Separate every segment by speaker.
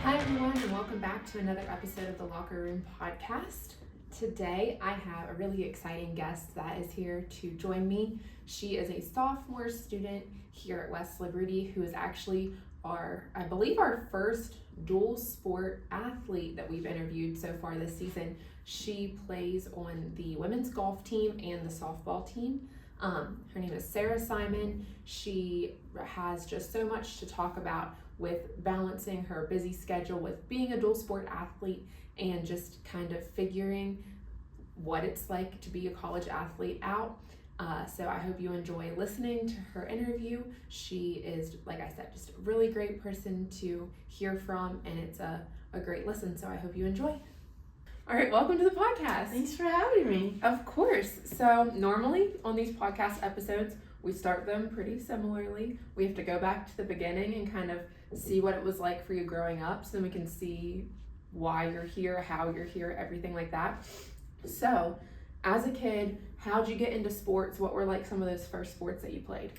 Speaker 1: Hi everyone, and welcome back to another episode of the Locker Room Podcast. Today I have a really exciting guest that is here to join me. She is a sophomore student here at West Liberty who is actually our first dual sport athlete that we've interviewed so far this season. She plays on the women's golf team and the softball team. Her name is Sara Simon. She has just so much to talk about with balancing her busy schedule with being a dual sport athlete and just kind of figuring what it's like to be a college athlete out. So I hope you enjoy listening to her interview. She is, like I said, just a really great person to hear from, and it's a great listen. So I hope you enjoy. All right, welcome to the podcast.
Speaker 2: Thanks for having me.
Speaker 1: Of course. So normally on these podcast episodes, we start them pretty similarly. We have to go back to the beginning and kind of see what it was like for you growing up, so then we can see why you're here, how you're here, everything like that. So, as a kid, how'd you get into sports? What were like some of those first sports that you played?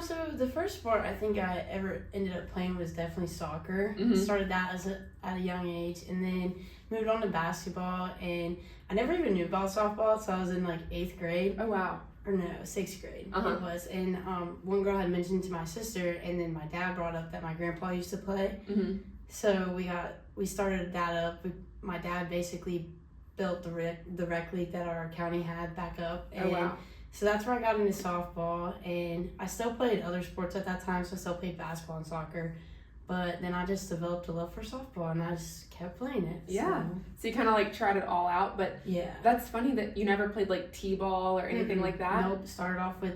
Speaker 2: So the first sport I think I ever ended up playing was definitely soccer. Started that at a young age, and then moved on to basketball. And I never even knew about softball, so I was in like 8th grade.
Speaker 1: Oh wow.
Speaker 2: Or no, 6th grade it was. And one girl had mentioned to my sister, and then my dad brought up that my grandpa used to play. So we started that up. My dad basically built the rec league that our county had back up. And so that's where I got into softball, and I still played other sports at that time, so I still played basketball and soccer. But then I just developed a love for softball, and I just kept playing it.
Speaker 1: Yeah. So you kind of like tried it all out, but
Speaker 2: yeah,
Speaker 1: that's funny that you never played like t-ball or anything like that.
Speaker 2: Nope. Started off with,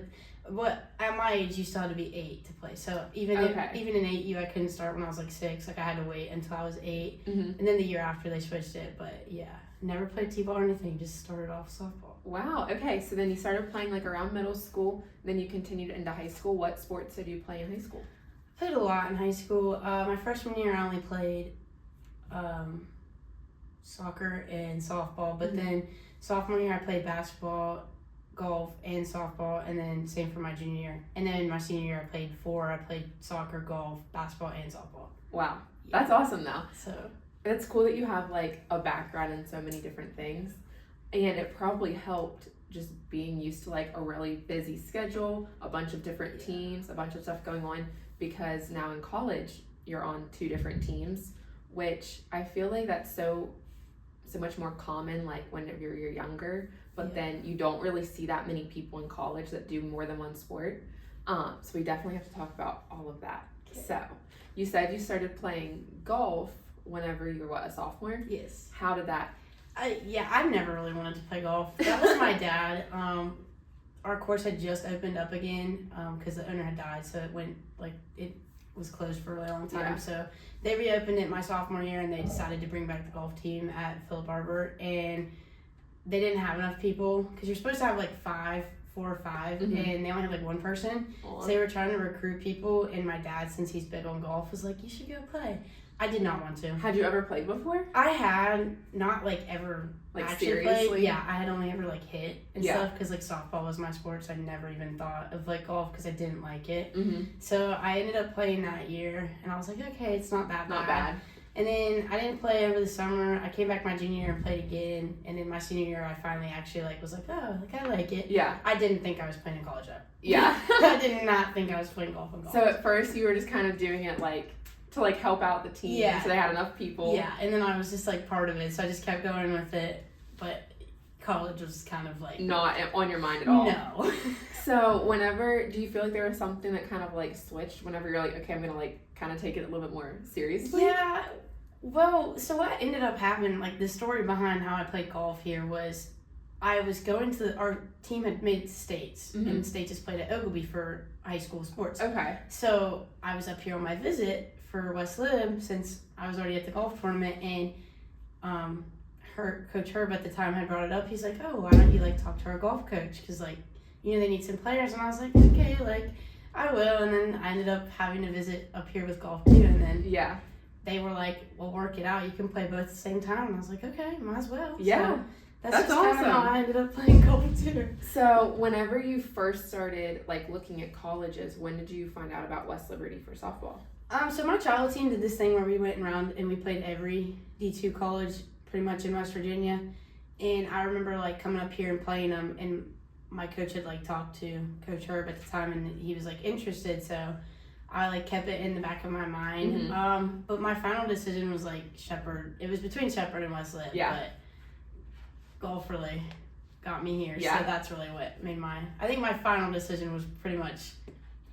Speaker 2: at my age you still had to be 8 to play. So even in 8U I couldn't start when I was like 6. Like I had to wait until I was 8, and then the year after they switched it. But yeah, never played t-ball or anything. Just started off softball.
Speaker 1: Wow. Okay. So then you started playing like around middle school. Then you continued into high school. What sports did you play in high school?
Speaker 2: Played a lot in high school. My freshman year I only played soccer and softball, but then sophomore year I played basketball, golf, and softball, and then same for my junior year. And then my senior year I played soccer, golf, basketball, and softball.
Speaker 1: Wow. That's awesome though.
Speaker 2: So
Speaker 1: it's cool that you have like a background in so many different things, and it probably helped just being used to like a really busy schedule, a bunch of different teams, a bunch of stuff going on, because now in college you're on 2 different teams, which I feel like that's so much more common like whenever you're younger, but then you don't really see that many people in college that do more than one sport. So we definitely have to talk about all of that. Okay. So you said you started playing golf whenever you were a sophomore?
Speaker 2: Yes.
Speaker 1: How did that?
Speaker 2: I never really wanted to play golf. That was my dad. Our course had just opened up again because the owner had died, so it was closed for a really long time. So they reopened it my sophomore year, and they decided to bring back the golf team at Philip Arbor, and they didn't have enough people because you're supposed to have like 4 or 5, and they only had like 1 person. So they were trying to recruit people, and my dad, since he's big on golf, was like, you should go play. I did not want to.
Speaker 1: Had you ever played before?
Speaker 2: I had not like ever
Speaker 1: like
Speaker 2: actually
Speaker 1: seriously
Speaker 2: played. Yeah, I had only ever like hit and stuff because like softball was my sport, so I never even thought of like golf because I didn't like it. So I ended up playing that year, and I was like, okay, it's not that bad. And then I didn't play over the summer. I came back my junior year and played again, and then my senior year I finally actually was like, oh, like I like it.
Speaker 1: Yeah.
Speaker 2: I didn't think I was playing in college yet.
Speaker 1: Yeah.
Speaker 2: I did not think I was playing golf in college.
Speaker 1: So at first you were just kind of doing it like to like help out the team, so they had enough people.
Speaker 2: Yeah, and then I was just like part of it, so I just kept going with it. But college was kind of like
Speaker 1: not on your mind at all.
Speaker 2: No.
Speaker 1: So do you feel like there was something that kind of like switched whenever you're like, okay, I'm gonna like kind of take it a little bit more seriously?
Speaker 2: Yeah. Well, so what ended up happening, like the story behind how I played golf here was I was going to our team had made states, and states just played at Ogilvy for high school sports.
Speaker 1: Okay.
Speaker 2: So I was up here on my visit for West Lib since I was already at the golf tournament, and Coach Herb at the time had brought it up. He's like, oh, why don't you like talk to our golf coach, because like they need some players. And I was like, okay, like I will. And then I ended up having to visit up here with golf too, and then they were like, we'll work it out, you can play both at the same time. And I was like, okay, might as well.
Speaker 1: Yeah.
Speaker 2: So that's just
Speaker 1: awesome.
Speaker 2: Kind of how I ended up playing golf too.
Speaker 1: So whenever you first started like looking at colleges, when did you find out about West Liberty for softball?
Speaker 2: So my childhood team did this thing where we went around and we played every D2 college pretty much in West Virginia. And I remember like coming up here and playing them, and my coach had like talked to Coach Herb at the time, and he was like interested, so I like kept it in the back of my mind.
Speaker 1: Mm-hmm.
Speaker 2: But my final decision was like Shepherd. It was between Shepherd and Wesleyan.
Speaker 1: Yeah.
Speaker 2: But golf really got me here.
Speaker 1: Yeah.
Speaker 2: So that's really what made I think my final decision was pretty much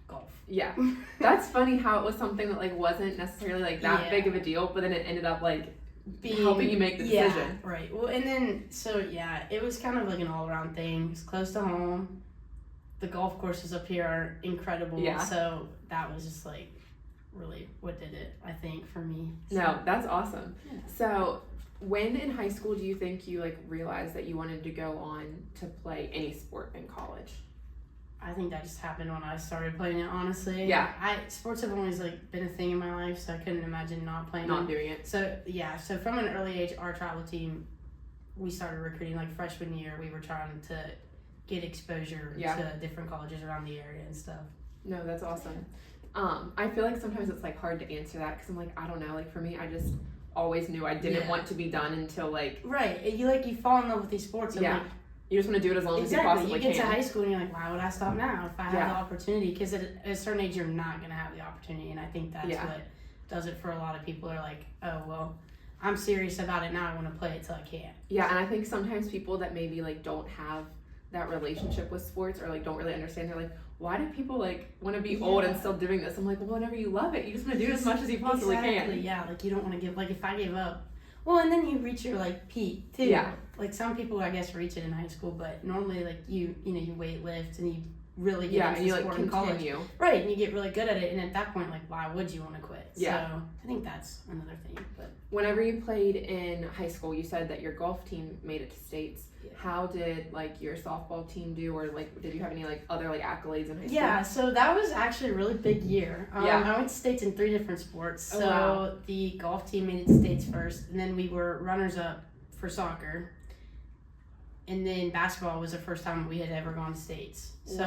Speaker 2: golf.
Speaker 1: Yeah. That's funny how it was something that like wasn't necessarily like that
Speaker 2: Yeah.
Speaker 1: big of a deal, but then it ended up like helping you make the decision.
Speaker 2: Yeah, right. Well, and then, so yeah, it was kind of like an all-around thing. It's close to home. The golf courses up here are incredible.
Speaker 1: Yeah.
Speaker 2: So that was just like really what did it, I think, for me. So,
Speaker 1: No, that's awesome.
Speaker 2: Yeah.
Speaker 1: So when in high school do you think you like realized that you wanted to go on to play any sport in college?
Speaker 2: I think that just happened when I started playing it, honestly.
Speaker 1: Yeah.
Speaker 2: Sports have always like been a thing in my life, so I couldn't imagine not playing
Speaker 1: Not
Speaker 2: them.
Speaker 1: doing it.
Speaker 2: So yeah, so from an early age, our travel team, we started recruiting like freshman year. We were trying to get exposure to different colleges around the area and stuff.
Speaker 1: No, that's awesome. I feel like sometimes it's like hard to answer that because I'm like, I don't know. Like for me, I just always knew I didn't want to be done until like
Speaker 2: right. You fall in love with these sports. And like,
Speaker 1: you just want to do it as long as you possibly
Speaker 2: can. You get
Speaker 1: can.
Speaker 2: to high school and you're like, why would I stop now if I have the opportunity? Because at a certain age, you're not going to have the opportunity. And I think that's what does it for a lot of people. Are like, oh, well, I'm serious about it now. I want to play it till I can.
Speaker 1: Yeah, and I think sometimes people that maybe like don't have that relationship with sports or like don't really understand, they're like, why do people like want to be old and still doing this? I'm like, well, whenever you love it, you just want to do it as much as you possibly can.
Speaker 2: Yeah, like you don't want to give, like if I gave up, well, and then you reach your like peak too.
Speaker 1: Yeah. Like
Speaker 2: some people, I guess, reach it in high school, but normally like you weight lift and you really get into the sport in college. Right, and you get really good at it, and at that point, like, why would you want to quit?
Speaker 1: Yeah.
Speaker 2: So I think that's another thing. But
Speaker 1: whenever you played in high school, you said that your golf team made it to states. Yeah. How did like your softball team do, or like did you have any like other like accolades in high school?
Speaker 2: Yeah, so that was actually a really big year. I went to states in 3 different sports. So the golf team made it to states first, and then we were runners up for soccer. And then basketball was the first time we had ever gone to states. So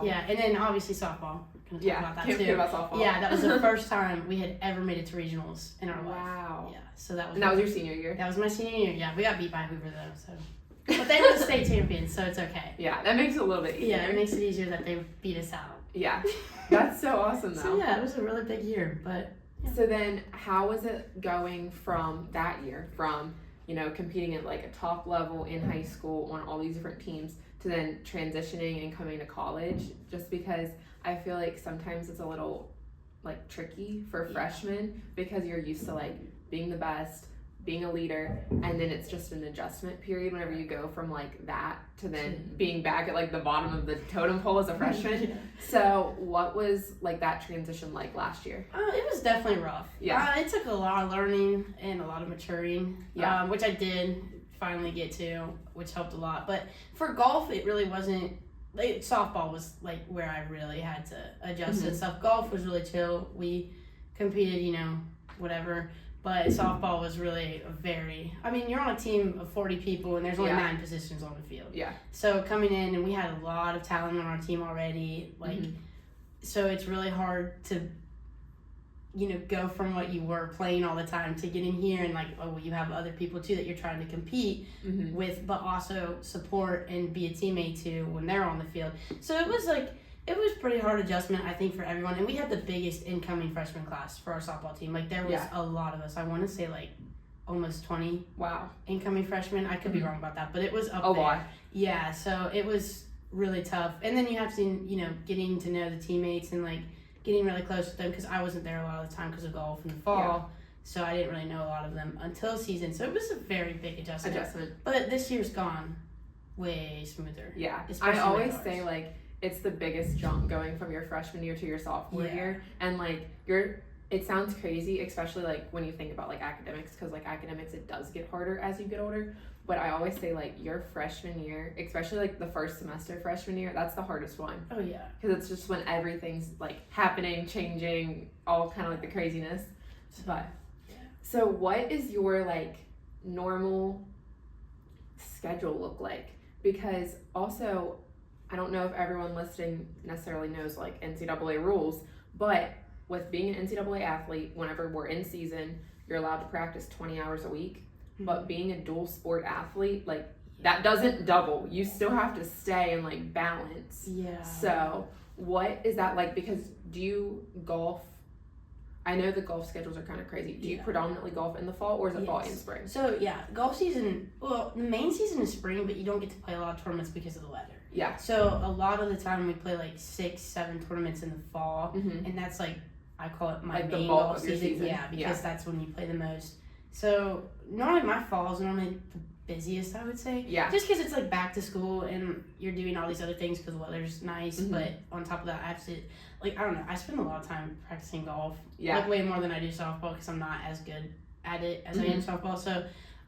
Speaker 2: yeah, and then obviously sophball. We're gonna talk about that
Speaker 1: can't forget about softball. Yeah,
Speaker 2: that was the first time we had ever made it to regionals in our life.
Speaker 1: Wow.
Speaker 2: Yeah, so that was.
Speaker 1: And that was your senior year.
Speaker 2: That was my senior year. Yeah, we got beat by Hoover though. So, but they were the state champions, so it's okay.
Speaker 1: Yeah, that makes it a little bit easier.
Speaker 2: Yeah, it makes it easier that they beat us out.
Speaker 1: Yeah, that's so awesome though.
Speaker 2: So yeah, it was a really big year, but. Yeah.
Speaker 1: So then, how was it going from that year, from competing at like a top level in high school on all these different teams to then transitioning and coming to college? Just because I feel like sometimes it's a little like tricky for freshmen because you're used to like being the best, being a leader, and then it's just an adjustment period whenever you go from like that to then being back at like the bottom of the totem pole as a freshman. So what was like that transition like last year?
Speaker 2: It was definitely rough.
Speaker 1: Yeah.
Speaker 2: It took a lot of learning and a lot of maturing, which I did finally get to, which helped a lot. But for golf, it really wasn't, like, softball was like where I really had to adjust and stuff. Golf was really chill. We competed, whatever. But softball was really you're on a team of 40 people and there's only 9 positions on the field.
Speaker 1: Yeah.
Speaker 2: So coming in, and we had a lot of talent on our team already, so it's really hard to, go from what you were playing all the time to getting here and you have other people too that you're trying to compete with, but also support and be a teammate to when they're on the field. So it was pretty hard adjustment, I think, for everyone. And we had the biggest incoming freshman class for our softball team. Like, there was a lot of us. I want to say, almost 20 incoming freshmen. I could be wrong about that, but it was up there.
Speaker 1: Lot.
Speaker 2: Yeah, so it was really tough. And then you have to, getting to know the teammates and, getting really close with them, because I wasn't there a lot of the time because of golf in the fall. Yeah. So I didn't really know a lot of them until season. So it was a very big adjustment. But this year's gone way smoother.
Speaker 1: Yeah. I always say, it's the biggest jump going from your freshman year to your sophomore year, and it sounds crazy, especially when you think about academics, because academics, it does get harder as you get older, but I always say your freshman year, especially the first semester freshman year, that's the hardest one.
Speaker 2: Oh yeah,
Speaker 1: because it's just when everything's happening, changing, all kind of the craziness. But so what is your normal schedule look like? Because also, I don't know if everyone listening necessarily knows NCAA rules, but with being an NCAA athlete, whenever we're in season, you're allowed to practice 20 hours a week. Mm-hmm. But being a dual sport athlete, like, that doesn't double. You still have to stay and, like, balance.
Speaker 2: Yeah.
Speaker 1: So what is that like? Because do you golf? I know the golf schedules are kind of crazy. Do you predominantly golf in the fall, or is it fall and spring?
Speaker 2: So, yeah, golf season, well, the main season is spring, but you don't get to play a lot of tournaments because of the weather.
Speaker 1: Yeah.
Speaker 2: So, a lot of the time we play, like, 6-7 tournaments in the fall, and that's, like, I call it my main golf season. Yeah, because that's when you play the most. So, normally my fall is normally the busiest, I would say.
Speaker 1: Yeah.
Speaker 2: Just because it's, like, back to school, and you're doing all these other things because the weather's nice, but on top of that, I have to... Like, I don't know, I spend a lot of time practicing golf. Yeah. Like, way more than I do softball because I'm not as good at it as I am softball. So,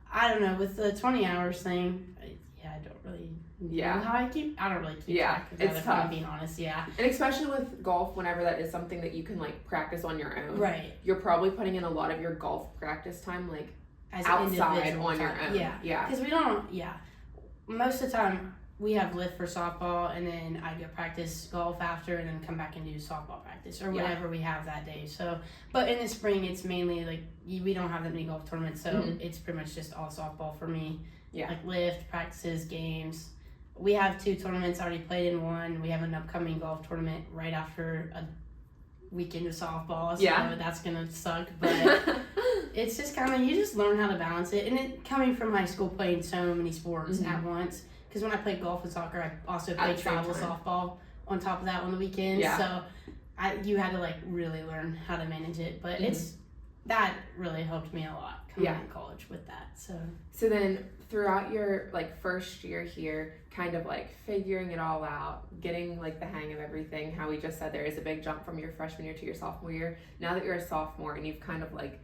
Speaker 2: I don't know, with the 20 hours thing, I don't really know how I don't really keep track of that, if I'm being honest,
Speaker 1: And especially with golf, whenever that is something that you can, like, practice on your own.
Speaker 2: Right.
Speaker 1: You're probably putting in a lot of your golf practice time, like,
Speaker 2: as
Speaker 1: outside on your own.
Speaker 2: Yeah. Because we don't, most of the time... We have lift for softball, and then I go practice golf after, and then come back and do softball practice or whatever we have that day. So, but in the spring, it's mainly like we don't have that many golf tournaments, so it's pretty much just all softball for me. Yeah, like lift practices, games. We have 2 tournaments already played in one. We have an upcoming golf tournament right after a weekend of softball, so that's gonna suck. But it's just kind of you just learn how to balance it, and it coming from high school playing so many sports at once. Because when I played golf and soccer, I also played travel softball on top of that on the weekends. Yeah. So you had to like really learn how to manage it. But that really helped me a lot coming in college with that. So
Speaker 1: then throughout your like first year here, kind of like figuring it all out, getting like the hang of everything, how we just said there is a big jump from your freshman year to your sophomore year. Now that you're a sophomore and you've kind of like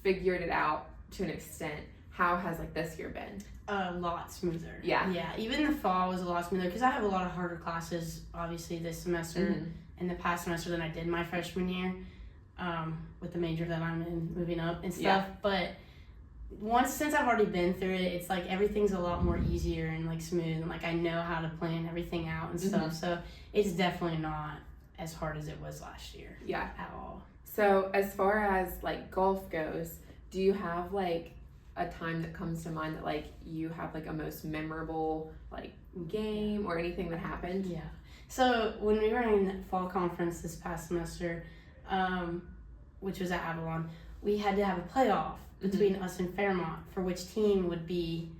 Speaker 1: figured it out to an extent, how has like this year been?
Speaker 2: A lot smoother.
Speaker 1: Yeah.
Speaker 2: Even the fall was a lot smoother because I have a lot of harder classes, obviously, this semester and the past semester than I did my freshman year, with the major that I'm in, moving up and stuff. But since I've already been through it, it's like everything's a lot more easier and like smooth, and like I know how to plan everything out and stuff. So it's definitely not as hard as it was last year.
Speaker 1: Yeah.
Speaker 2: At all.
Speaker 1: So as far as like golf goes, do you have like a time that comes to mind that like you have like a most memorable like game or anything that happened?
Speaker 2: Yeah. So when we were in fall conference this past semester, which was at Avalon, we had to have a playoff between us and Fairmont for which team would be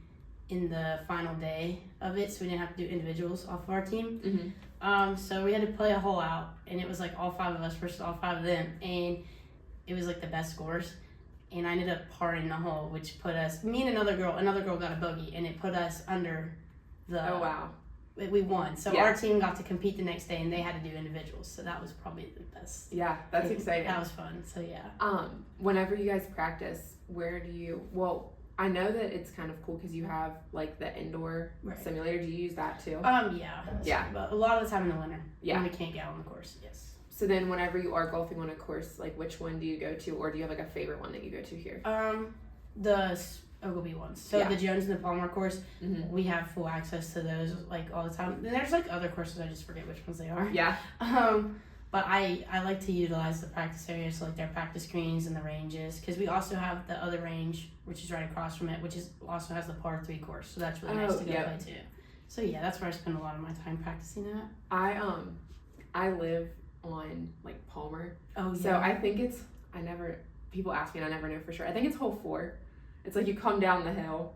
Speaker 2: in the final day of it, so we didn't have to do individuals off of our team. So we had to play a hole out, and it was like all 5 of us versus all 5 of them, and it was like the best scores. And I ended up parring the hole, which put us, me and another girl got a bogey, and it put us under the...
Speaker 1: Oh, wow.
Speaker 2: We won. So our team got to compete the next day, and they had to do individuals. So that was probably the best.
Speaker 1: Yeah, that's exciting.
Speaker 2: That was fun, so yeah.
Speaker 1: Whenever you guys practice, where do you... Well, I know that it's kind of cool because you have, like, the indoor simulator. Do you use that, too?
Speaker 2: Yeah. But a lot of the time in the winter. Yeah. When we can't get out on the course, yes.
Speaker 1: So then whenever you are golfing on a course, like which one do you go to, or do you have like a favorite one that you go to here?
Speaker 2: The Ogilvy ones. So the Jones and the Palmer course, we have full access to those like all the time. And there's like other courses, I just forget which ones they are.
Speaker 1: Yeah.
Speaker 2: But I like to utilize the practice areas, so like their practice greens and the ranges, because we also have the other range, which is right across from it, which is also has the par 3 course. So that's really nice to go play too. So yeah, that's where I spend a lot of my time practicing at.
Speaker 1: I live on like Palmer.
Speaker 2: Oh yeah.
Speaker 1: So I think people ask me and I never know for sure. I think it's hole 4. It's like you come down the hill.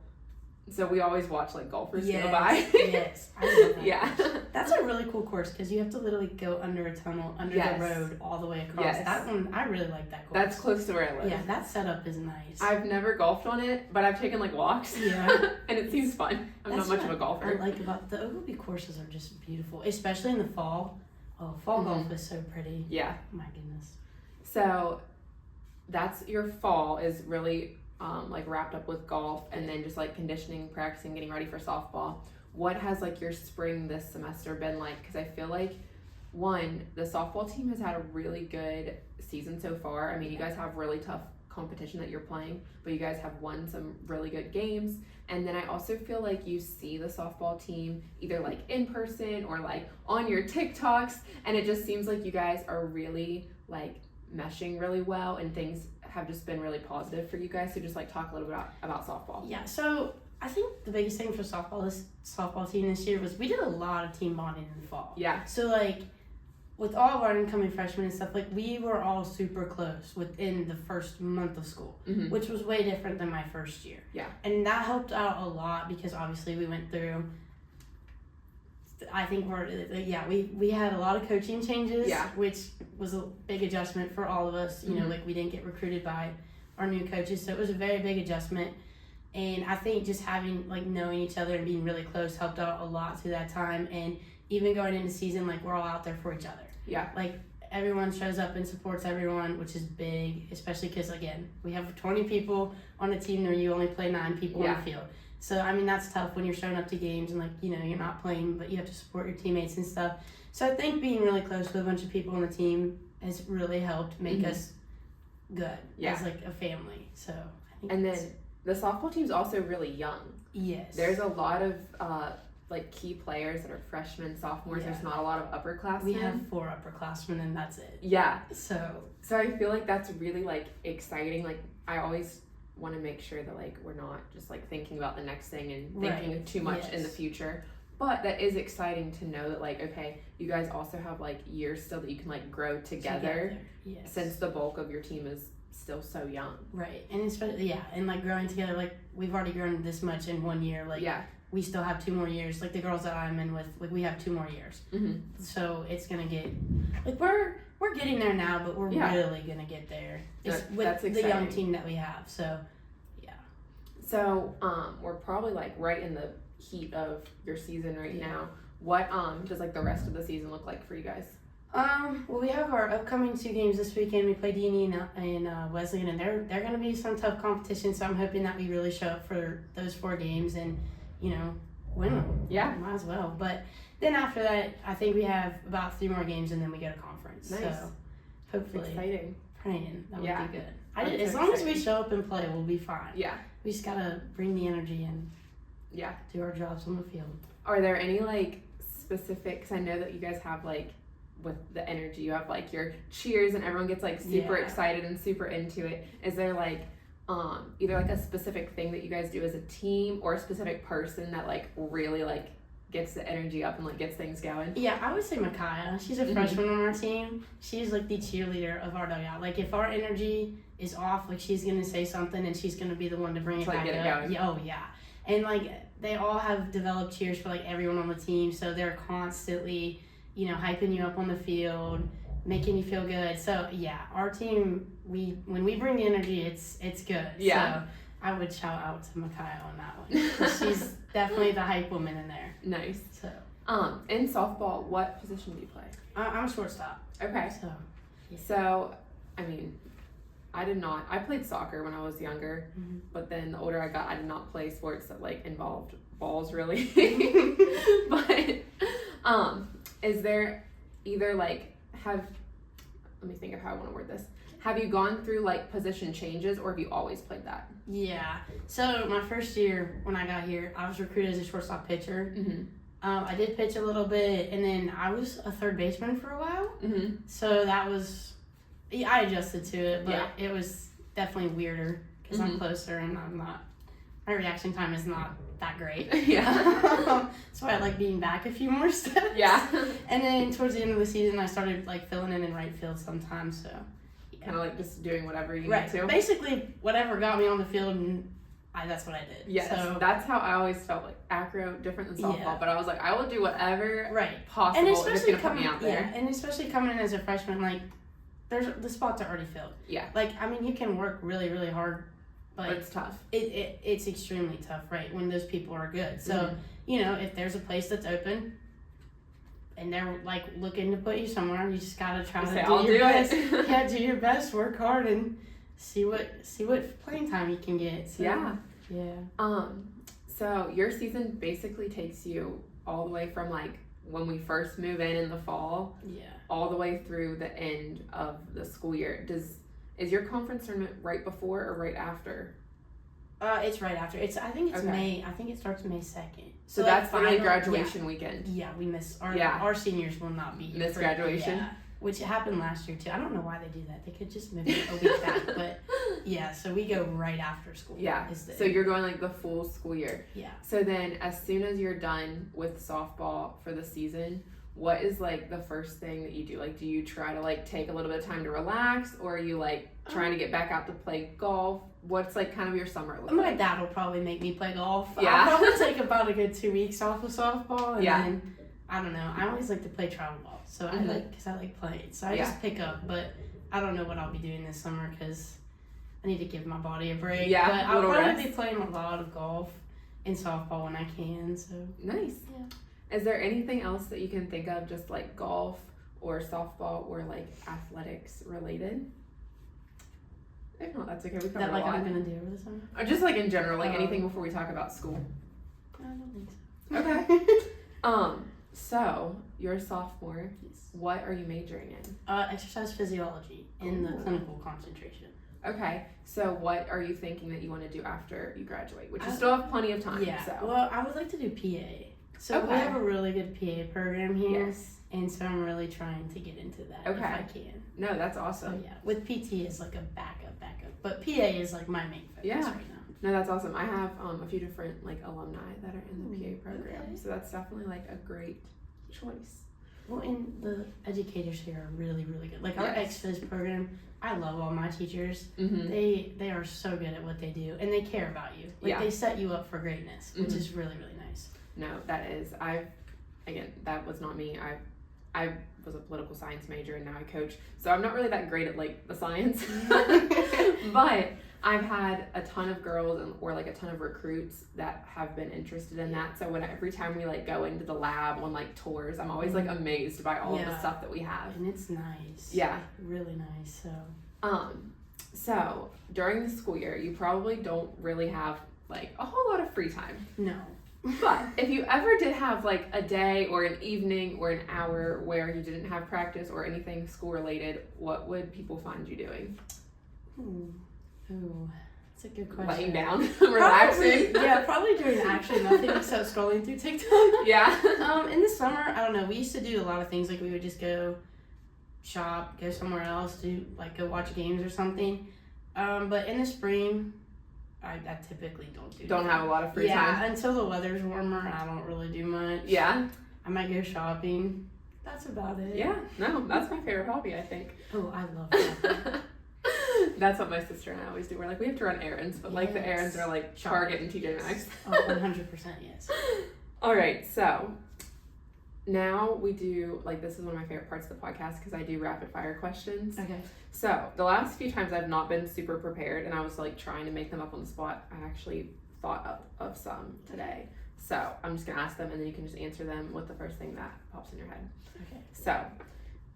Speaker 1: So we always watch like golfers go by.
Speaker 2: Yes. I love that.
Speaker 1: Yeah.
Speaker 2: That's a really cool course because you have to literally go under a tunnel, under the road all the way across.
Speaker 1: Yes.
Speaker 2: That one, I really like that course.
Speaker 1: That's close to where I live.
Speaker 2: Yeah, that setup is nice.
Speaker 1: I've never golfed on it, but I've taken like walks.
Speaker 2: Yeah.
Speaker 1: And it seems fun. I'm not much of a golfer.
Speaker 2: I like about the Ogilvy courses are just beautiful, especially in the fall. Oh, fall golf is so pretty.
Speaker 1: Yeah.
Speaker 2: My goodness.
Speaker 1: So that's your fall is really like wrapped up with golf and then just like conditioning, practicing, getting ready for softball. What has like your spring this semester been like? Because I feel like the softball team has had a really good season so far. I mean, you guys have really tough competition that you're playing, but you guys have won some really good games. And then I also feel like you see the softball team either like in person or like on your TikToks, and it just seems like you guys are really like meshing really well and things have just been really positive for you guys. So just like talk a little bit about softball.
Speaker 2: Yeah, so I think the biggest thing for softball team this year was we did a lot of team bonding in the fall.
Speaker 1: Yeah.
Speaker 2: So like with all of our incoming freshmen and stuff, like we were all super close within the first month of school, which was way different than my first year.
Speaker 1: Yeah.
Speaker 2: And that helped out a lot because obviously we went through, I think we had a lot of coaching changes, which was a big adjustment for all of us. You know, like we didn't get recruited by our new coaches, so it was a very big adjustment. And I think just having, like, knowing each other and being really close helped out a lot through that time. And even going into season, like, we're all out there for each other.
Speaker 1: Yeah.
Speaker 2: Like, everyone shows up and supports everyone, which is big, especially because, again, we have 20 people on a team where you only play 9 people on the field. So, I mean, that's tough when you're showing up to games and, like, you know, you're not playing, but you have to support your teammates and stuff. So I think being really close with a bunch of people on the team has really helped make us good as, like, a family. So I think
Speaker 1: then the softball team's also really young.
Speaker 2: Yes.
Speaker 1: There's a lot of like key players that are freshmen, sophomores. There's not a lot of upperclassmen.
Speaker 2: We have 4 upperclassmen and that's it.
Speaker 1: Yeah.
Speaker 2: So
Speaker 1: I feel like that's really like exciting. Like I always want to make sure that like we're not just like thinking about the next thing and thinking too much in the future. But that is exciting to know that like, okay, you guys also have like years still that you can like grow together.
Speaker 2: Yes.
Speaker 1: Since the bulk of your team is still so young.
Speaker 2: Right. And especially, and like growing together, like we've already grown this much in 1 year. Like we still have 2 more years. Like the girls that I'm in with, like we have 2 more years. So it's going to get, like we're getting there now, but we're really going to get there. With the young team that we have. So, yeah.
Speaker 1: So, we're probably like right in the heat of your season right now. What does like the rest of the season look like for you guys?
Speaker 2: Well, we have our upcoming 2 games this weekend. We play D&E and Wesleyan, and they're going to be some tough competition. So I'm hoping that we really show up for those 4 games and, you know, win them.
Speaker 1: Yeah,
Speaker 2: might as well. But then after that, I think we have about 3 more games, and then we go to conference.
Speaker 1: Nice.
Speaker 2: So hopefully,
Speaker 1: exciting.
Speaker 2: Praying that would be good.
Speaker 1: As
Speaker 2: long as we show up and play, we'll be fine.
Speaker 1: Yeah,
Speaker 2: we just gotta bring the energy and do our jobs on the field.
Speaker 1: Are there any like specifics? I know that you guys have like, with the energy, you have like your cheers and everyone gets like super excited and super into it. Is there like either like a specific thing that you guys do as a team or a specific person that like really like gets the energy up and like gets things going?
Speaker 2: Yeah, I would say Micaiah. She's a freshman on our team. She's like the cheerleader of our dugout. Like if our energy is off, like she's gonna say something and she's gonna be the one to bring it back up. Yeah, oh yeah. And like they all have developed cheers for like everyone on the team, so they're constantly, you know, hyping you up on the field, making you feel good. So yeah, our team, when we bring energy, it's good. Yeah. So I would shout out to Micaiah on that one. She's definitely the hype woman in there.
Speaker 1: Nice.
Speaker 2: So
Speaker 1: in softball, what position do you play?
Speaker 2: I'm a shortstop.
Speaker 1: Okay.
Speaker 2: So
Speaker 1: So I mean, I played soccer when I was younger, but then the older I got, I did not play sports that like involved balls really. But is there either like let me think of how I want to word this. Have you gone through like position changes or have you always played that?
Speaker 2: Yeah. So my first year when I got here, I was recruited as a shortstop pitcher. I did pitch a little bit, and then I was a third baseman for a while. So that was, I adjusted to it, but it was definitely weirder because I'm closer and my reaction time is not that great. So I like being back a few more steps. And then towards the end of the season, I started like filling in right field sometimes. So
Speaker 1: kind of like just doing whatever you need to.
Speaker 2: Basically, whatever got me on the field, and that's what I did.
Speaker 1: Yes, so that's how I always felt. Like acro, different than softball, but I was like, I will do whatever possible. And especially if it's gonna put me out there.
Speaker 2: And especially coming in as a freshman, like the spots are already filled. Like I mean, you can work really, really hard, but
Speaker 1: it's tough.
Speaker 2: It's extremely tough, right? When those people are good. So you know, if there's a place that's open and they're like looking to put you somewhere, you just gotta try to do your best. Do your best, work hard, and see what playing time you can get. So,
Speaker 1: so your season basically takes you all the way from like when we first move in the fall, all the way through the end of the school year. Is your conference tournament right before or right after?
Speaker 2: It's right after. I think it's May. I think it starts May 2nd.
Speaker 1: So that's the graduation weekend.
Speaker 2: Yeah, we miss our seniors will not be here.
Speaker 1: Miss graduation.
Speaker 2: which happened last year too. I don't know why they do that. They could just move it a week back, but yeah. So we go right after school.
Speaker 1: Yeah. So you're going like the full school year.
Speaker 2: Yeah.
Speaker 1: So then, as soon as you're done with softball for the season, what is like the first thing that you do? Like, do you try to like take a little bit of time to relax, or are you like trying to get back out to play golf? What's like kind of your summer look
Speaker 2: My
Speaker 1: like?
Speaker 2: dad will probably make me play golf.
Speaker 1: Yeah.
Speaker 2: I'll probably take about a good 2 weeks off of softball, and
Speaker 1: Yeah.
Speaker 2: then I don't know. I always like to play travel ball, so I like playing. So I just pick up, but I don't know what I'll be doing this summer because I need to give my body a break.
Speaker 1: Yeah,
Speaker 2: but I'll
Speaker 1: rest.
Speaker 2: probably be playing a lot of golf and softball when I can. So
Speaker 1: Nice.
Speaker 2: Yeah.
Speaker 1: Is there anything else that you can think of, just like golf or softball or like athletics related? If not, that's okay. We covered
Speaker 2: that like
Speaker 1: a lot.
Speaker 2: I'm gonna do over the summer.
Speaker 1: Or just like in general, like anything before we talk about school.
Speaker 2: I don't think so.
Speaker 1: Okay. So you're a sophomore.
Speaker 2: Yes.
Speaker 1: What are you majoring in?
Speaker 2: Exercise physiology in the clinical concentration.
Speaker 1: Okay. So what are you thinking that you want to do after you graduate? Which you still have plenty of time.
Speaker 2: Yeah.
Speaker 1: So.
Speaker 2: Well, I would like to do PA. So we have a really good PA program here.
Speaker 1: Yes.
Speaker 2: And so I'm really trying to get into that if I can.
Speaker 1: No, that's awesome.
Speaker 2: So yeah, with PT is like a backup. But PA is like my main focus right now.
Speaker 1: No, that's awesome. I have a few different like alumni that are in the PA program.
Speaker 2: Okay.
Speaker 1: So that's definitely like a great choice.
Speaker 2: Well, and the educators here are really, really good. Like our ex-phys program, I love all my teachers.
Speaker 1: Mm-hmm.
Speaker 2: They are so good at what they do, and they care about you. Like they set you up for greatness, which is really, really nice.
Speaker 1: No, that is. Again, that was not me. I was a political science major and now I coach. So I'm not really that great at like the science. But I've had a ton of girls or like a ton of recruits that have been interested in that. So every time we like go into the lab on like tours, I'm always like amazed by all of the stuff that we have.
Speaker 2: And it's nice.
Speaker 1: Yeah.
Speaker 2: Really nice.
Speaker 1: So during the school year, you probably don't really have like a whole lot of free time.
Speaker 2: No.
Speaker 1: But if you ever did have like a day or an evening or an hour where you didn't have practice or anything school related, what would people find you doing?
Speaker 2: Oh, that's a good question.
Speaker 1: Laying down, relaxing.
Speaker 2: Probably doing actually nothing except scrolling through TikTok.
Speaker 1: Yeah.
Speaker 2: In the summer, I don't know. We used to do a lot of things. Like we would just go shop, go somewhere else, go watch games or something. But in the spring, I typically don't
Speaker 1: have a lot of free time.
Speaker 2: Yeah, until the weather's warmer, I don't really do much.
Speaker 1: Yeah.
Speaker 2: I might go shopping. That's about it.
Speaker 1: Yeah. No, that's my favorite hobby, I think.
Speaker 2: Oh, I love shopping.
Speaker 1: That's what my sister and I always do. We're like, we have to run errands, but like the errands are like Target and TJ Maxx.
Speaker 2: Oh, 100% yes.
Speaker 1: All right, so now we do, like, this is one of my favorite parts of the podcast because I do rapid fire questions.
Speaker 2: Okay.
Speaker 1: So the last few times I've not been super prepared and I was like trying to make them up on the spot. I actually thought up of some today. So I'm just gonna ask them and then you can just answer them with the first thing that pops in your head.
Speaker 2: Okay.
Speaker 1: So,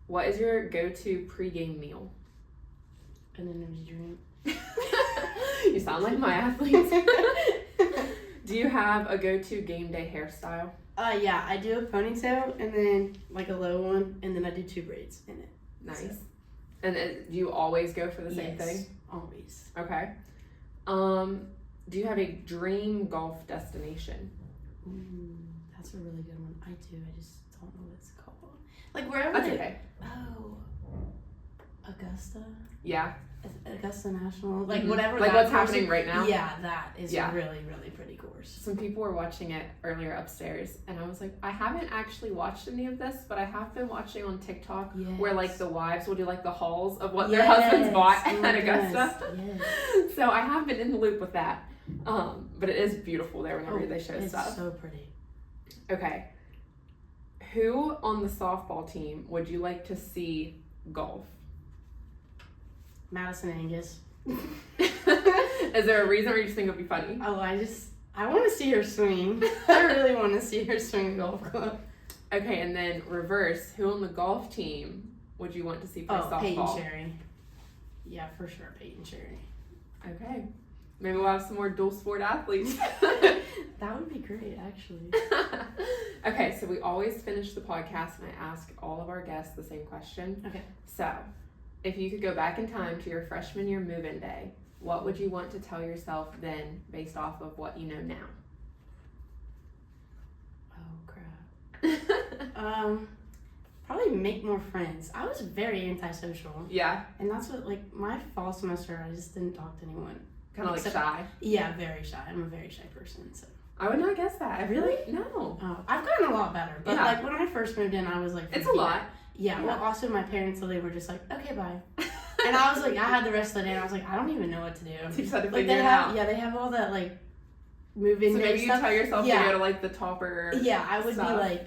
Speaker 1: what is your go-to pregame meal?
Speaker 2: An energy drink.
Speaker 1: You sound like my athletes. Do you have a go-to game day hairstyle?
Speaker 2: Yeah, I do a ponytail and then like a low one, and then I do 2 braids in it.
Speaker 1: Nice.
Speaker 2: So.
Speaker 1: And do you always go for the same thing?
Speaker 2: Always.
Speaker 1: Okay. Do you have a dream golf destination?
Speaker 2: That's a really good one. I do. I just don't know what it's called. Like wherever.
Speaker 1: That's okay.
Speaker 2: Oh, Augusta.
Speaker 1: Yeah.
Speaker 2: Augusta National. Like whatever.
Speaker 1: Like what's happening right now.
Speaker 2: Yeah, that is a really, really pretty course.
Speaker 1: Some people were watching it earlier upstairs, and I was like, I haven't actually watched any of this, but I have been watching on TikTok where like the wives will do like the hauls of what their husbands bought at Augusta. Yes. So I have been in the loop with that. But it is beautiful there whenever they show stuff.
Speaker 2: It's so pretty. Okay.
Speaker 1: Who on the softball team would you like to see golf?
Speaker 2: Madison Angus.
Speaker 1: Is there a reason or you just think it would be funny?
Speaker 2: Oh, I want to see her swing. I really want to see her swing a golf club.
Speaker 1: Okay, and then reverse. Who on the golf team would you want to see play softball?
Speaker 2: Peyton Cherry. Yeah, for sure, Peyton Cherry.
Speaker 1: Okay. Maybe we'll have some more dual sport athletes.
Speaker 2: That would be great, actually.
Speaker 1: Okay, so we always finish the podcast and I ask all of our guests the same question.
Speaker 2: Okay.
Speaker 1: So, if you could go back in time to your freshman year move-in day, what would you want to tell yourself then based off of what you know now?
Speaker 2: Oh, crap. probably make more friends. I was very antisocial.
Speaker 1: Yeah.
Speaker 2: And that's what, like, my fall semester, I just didn't talk to anyone.
Speaker 1: Kind of like shy.
Speaker 2: Yeah, very shy. I'm a very shy person, so.
Speaker 1: I would not guess that.
Speaker 2: Really?
Speaker 1: No.
Speaker 2: Oh, I've gotten a lot better. But,
Speaker 1: Yeah.
Speaker 2: like, when I first moved in, I was, like,
Speaker 1: It's a lot.
Speaker 2: Yeah, well, also my parents, they were just like, okay, bye. And I was like, I had the rest of the day, and I was like, I don't even know what to do.
Speaker 1: So you just had to
Speaker 2: Like,
Speaker 1: figure it out.
Speaker 2: Yeah, they have all that, like, move-in
Speaker 1: So
Speaker 2: day
Speaker 1: maybe you
Speaker 2: stuff.
Speaker 1: tell yourself to go to, like, the topper.
Speaker 2: Yeah, I would
Speaker 1: stuff.
Speaker 2: be like,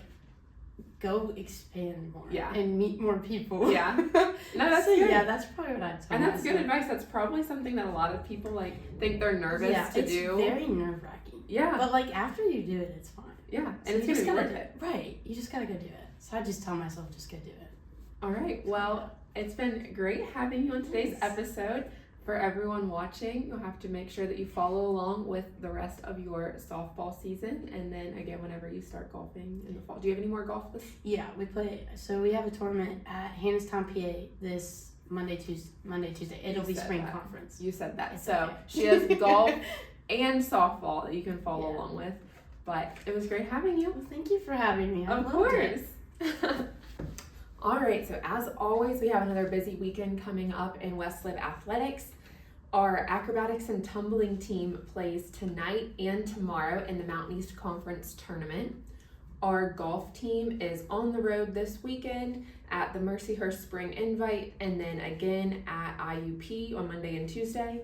Speaker 2: go expand more.
Speaker 1: Yeah.
Speaker 2: And meet more people.
Speaker 1: Yeah. No, that's
Speaker 2: so,
Speaker 1: good.
Speaker 2: yeah, that's probably what I'd tell
Speaker 1: And that's
Speaker 2: myself.
Speaker 1: good advice. That's probably something that a lot of people, like, think they're nervous to do.
Speaker 2: It's very nerve-wracking.
Speaker 1: Yeah.
Speaker 2: But, like, after you do it, it's fine.
Speaker 1: Yeah.
Speaker 2: So
Speaker 1: And it's going to be worth it.
Speaker 2: Right. You just gotta go do it. So I just tell myself, just go do it.
Speaker 1: All right. Well, it's been great having you on today's
Speaker 2: Yes.
Speaker 1: episode. For everyone watching, you'll have to make sure that you follow along with the rest of your softball season. And then again, whenever you start golfing in the fall. Do you have any more golf this?
Speaker 2: Yeah, we have a tournament at Hannestown, PA this Monday, Tuesday. It'll be spring conference.
Speaker 1: You said that.
Speaker 2: It's
Speaker 1: So
Speaker 2: okay.
Speaker 1: she has golf and softball that you can follow
Speaker 2: Yeah.
Speaker 1: along with. But it was great having you.
Speaker 2: Well, thank you for having me. I
Speaker 1: Of
Speaker 2: loved
Speaker 1: course.
Speaker 2: it.
Speaker 1: All right, so as always, we have another busy weekend coming up in Westlib Athletics. Our acrobatics and tumbling team plays tonight and tomorrow in the Mountain East Conference tournament. Our golf team is on the road this weekend at the Mercyhurst Spring Invite and then again at IUP on Monday and Tuesday.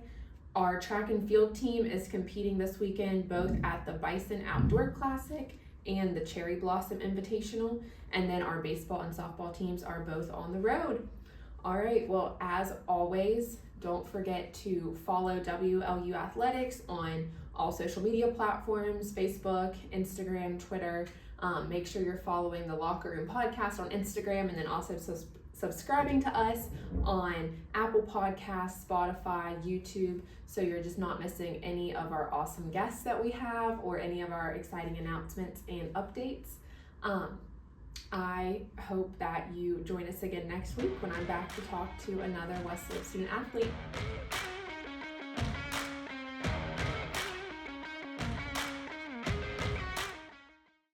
Speaker 1: Our track and field team is competing this weekend both at the Bison Outdoor Classic and the Cherry Blossom Invitational, and then our baseball and softball teams are both on the road. All right, well, as always, don't forget to follow WLU Athletics on all social media platforms, Facebook, Instagram, Twitter. Make sure you're following the Locker Room Podcast on Instagram, and then also subscribing to us on Apple Podcasts, Spotify, YouTube, so you're just not missing any of our awesome guests that we have or any of our exciting announcements and updates. I hope that you join us again next week when I'm back to talk to another Westlib student athlete.